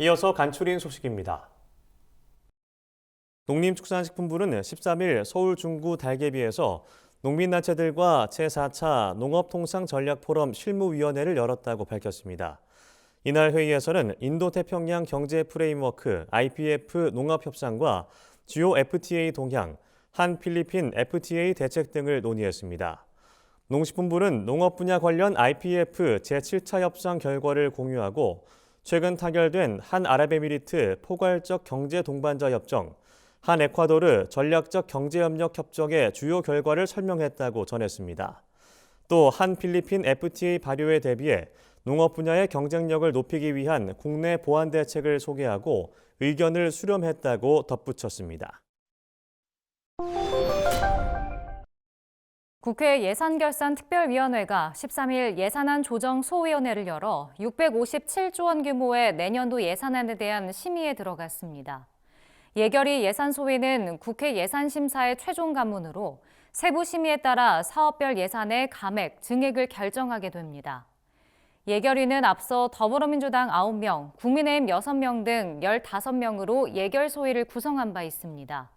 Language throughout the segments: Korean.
이어서 간추린 소식입니다. 농림축산식품부는 13일 서울 중구 달개비에서 농민단체들과 제4차 농업통상전략포럼 실무위원회를 열었다고 밝혔습니다. 이날 회의에서는 인도태평양 경제프레임워크 IPF 농업협상과 주요 FTA 동향, 한필리핀 FTA 대책 등을 논의했습니다. 농식품부는 농업 분야 관련 IPF 제7차 협상 결과를 공유하고 최근 타결된 한 아랍에미리트 포괄적 경제 동반자 협정, 한 에콰도르 전략적 경제협력 협정의 주요 결과를 설명했다고 전했습니다. 또 한 필리핀 FTA 발효에 대비해 농업 분야의 경쟁력을 높이기 위한 국내 보완 대책을 소개하고 의견을 수렴했다고 덧붙였습니다. 국회 예산결산특별위원회가 13일 예산안 조정 소위원회를 열어 657조 원 규모의 내년도 예산안에 대한 심의에 들어갔습니다. 예결위 예산소위는 국회 예산심사의 최종 관문으로 세부 심의에 따라 사업별 예산의 감액, 증액을 결정하게 됩니다. 예결위는 앞서 더불어민주당 9명, 국민의힘 6명 등 15명으로 예결소위를 구성한 바 있습니다.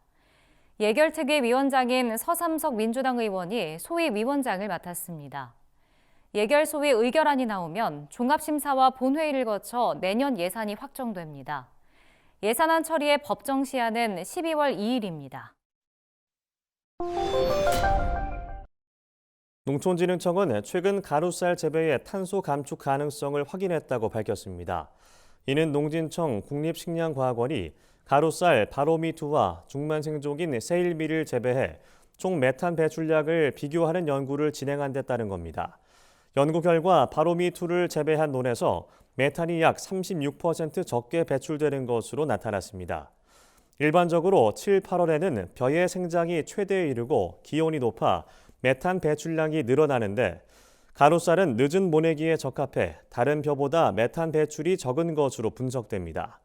예결특위 위원장인 서삼석 민주당 의원이 소위 위원장을 맡았습니다. 예결소위 의결안이 나오면 종합심사와 본회의를 거쳐 내년 예산이 확정됩니다. 예산안 처리의 법정 시한은 12월 2일입니다. 농촌진흥청은 최근 가루쌀 재배의 탄소 감축 가능성을 확인했다고 밝혔습니다. 이는 농진청 국립식량과학원이 가루쌀 바로미2와 중만생종인 세일밀을 재배해 총 메탄 배출량을 비교하는 연구를 진행한 데 따른 겁니다. 연구 결과 바로미2를 재배한 논에서 메탄이 약 36% 적게 배출되는 것으로 나타났습니다. 일반적으로 7, 8월에는 벼의 생장이 최대에 이르고 기온이 높아 메탄 배출량이 늘어나는데 가루쌀은 늦은 모내기에 적합해 다른 벼보다 메탄 배출이 적은 것으로 분석됩니다.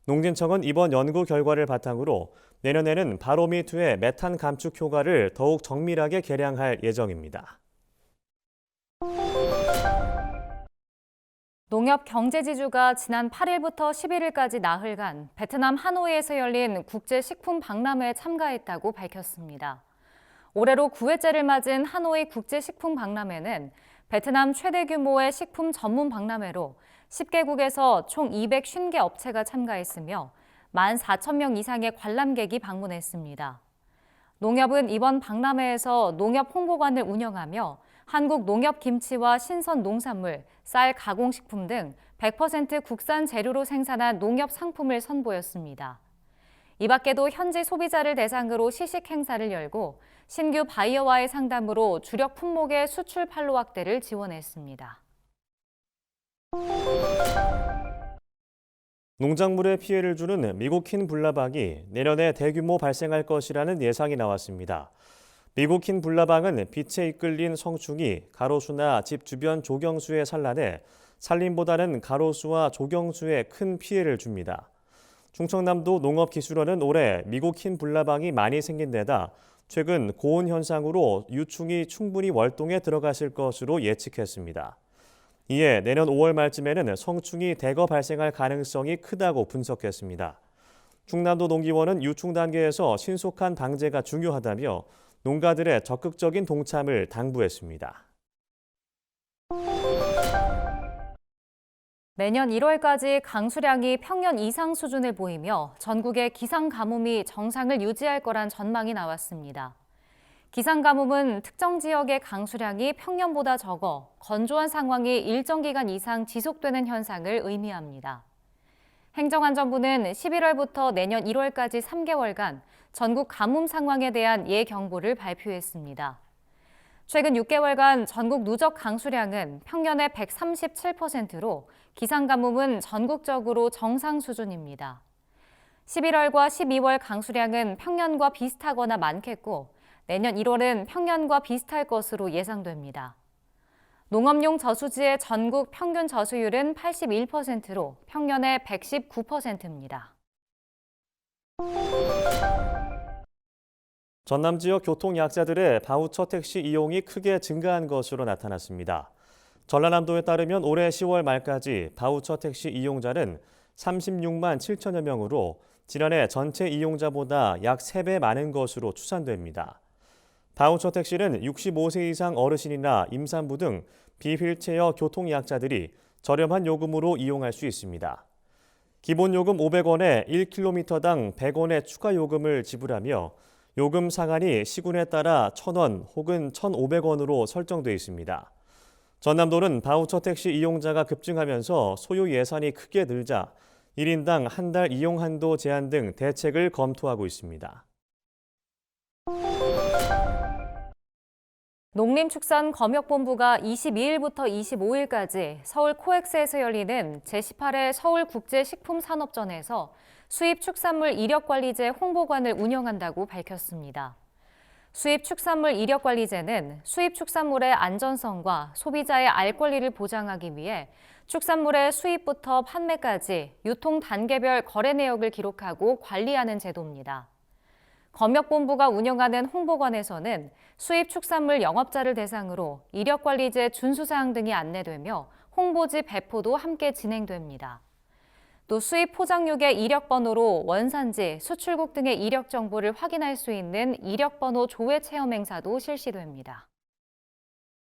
농진청은 이번 연구 결과를 바탕으로 내년에는 바로미2의 메탄 감축 효과를 더욱 정밀하게 계량할 예정입니다. 농협 경제지주가 지난 8일부터 11일까지 나흘간 베트남 하노이에서 열린 국제식품박람회에 참가했다고 밝혔습니다. 올해로 9회째를 맞은 하노이 국제식품박람회는 베트남 최대 규모의 식품 전문 박람회로 10개국에서 총 250개 업체가 참가했으며 14,000명 이상의 관람객이 방문했습니다. 농협은 이번 박람회에서 농협 홍보관을 운영하며 한국 농협 김치와 신선 농산물, 쌀 가공식품 등 100% 국산 재료로 생산한 농협 상품을 선보였습니다. 이 밖에도 현지 소비자를 대상으로 시식 행사를 열고 신규 바이어와의 상담으로 주력 품목의 수출 판로 확대를 지원했습니다. 농작물에 피해를 주는 미국 흰 불나방이 내년에 대규모 발생할 것이라는 예상이 나왔습니다. 미국 흰 불나방은 빛에 이끌린 성충이 가로수나 집 주변 조경수에 산란해 산림보다는 가로수와 조경수에 큰 피해를 줍니다. 충청남도 농업기술원은 올해 미국 흰 불나방이 많이 생긴 데다 최근 고온 현상으로 유충이 충분히 월동에 들어갔을 것으로 예측했습니다. 이에 내년 5월 말쯤에는 성충이 대거 발생할 가능성이 크다고 분석했습니다. 충남도 농기원은 유충 단계에서 신속한 방제가 중요하다며 농가들의 적극적인 동참을 당부했습니다. 내년 1월까지 강수량이 평년 이상 수준을 보이며 전국의 기상 가뭄이 정상을 유지할 거란 전망이 나왔습니다. 기상 가뭄은 특정 지역의 강수량이 평년보다 적어 건조한 상황이 일정 기간 이상 지속되는 현상을 의미합니다. 행정안전부는 11월부터 내년 1월까지 3개월간 전국 가뭄 상황에 대한 예경보를 발표했습니다. 최근 6개월간 전국 누적 강수량은 평년의 137%로 기상 가뭄은 전국적으로 정상 수준입니다. 11월과 12월 강수량은 평년과 비슷하거나 많겠고 내년 1월은 평년과 비슷할 것으로 예상됩니다. 농업용 저수지의 전국 평균 저수율은 81%로 평년의 119%입니다. 전남 지역 교통 약자들의 바우처 택시 이용이 크게 증가한 것으로 나타났습니다. 전라남도에 따르면 올해 10월 말까지 바우처 택시 이용자는 36만 7천여 명으로 지난해 전체 이용자보다 약 3배 많은 것으로 추산됩니다. 바우처 택시는 65세 이상 어르신이나 임산부 등 비휠체어 교통약자들이 저렴한 요금으로 이용할 수 있습니다. 기본 요금 500원에 1km당 100원의 추가 요금을 지불하며 요금 상한이 시군에 따라 1,000원 혹은 1,500원으로 설정돼 있습니다. 전남도는 바우처 택시 이용자가 급증하면서 소요 예산이 크게 늘자 1인당 한 달 이용 한도 제한 등 대책을 검토하고 있습니다. 농림축산검역본부가 22일부터 25일까지 서울 코엑스에서 열리는 제18회 서울국제식품산업전에서 수입축산물 이력관리제 홍보관을 운영한다고 밝혔습니다. 수입축산물 이력관리제는 수입축산물의 안전성과 소비자의 알 권리를 보장하기 위해 축산물의 수입부터 판매까지 유통 단계별 거래 내역을 기록하고 관리하는 제도입니다. 검역본부가 운영하는 홍보관에서는 수입축산물 영업자를 대상으로 이력관리제 준수사항 등이 안내되며 홍보지 배포도 함께 진행됩니다. 또 수입 포장육의 이력번호로 원산지, 수출국 등의 이력 정보를 확인할 수 있는 이력번호 조회 체험 행사도 실시됩니다.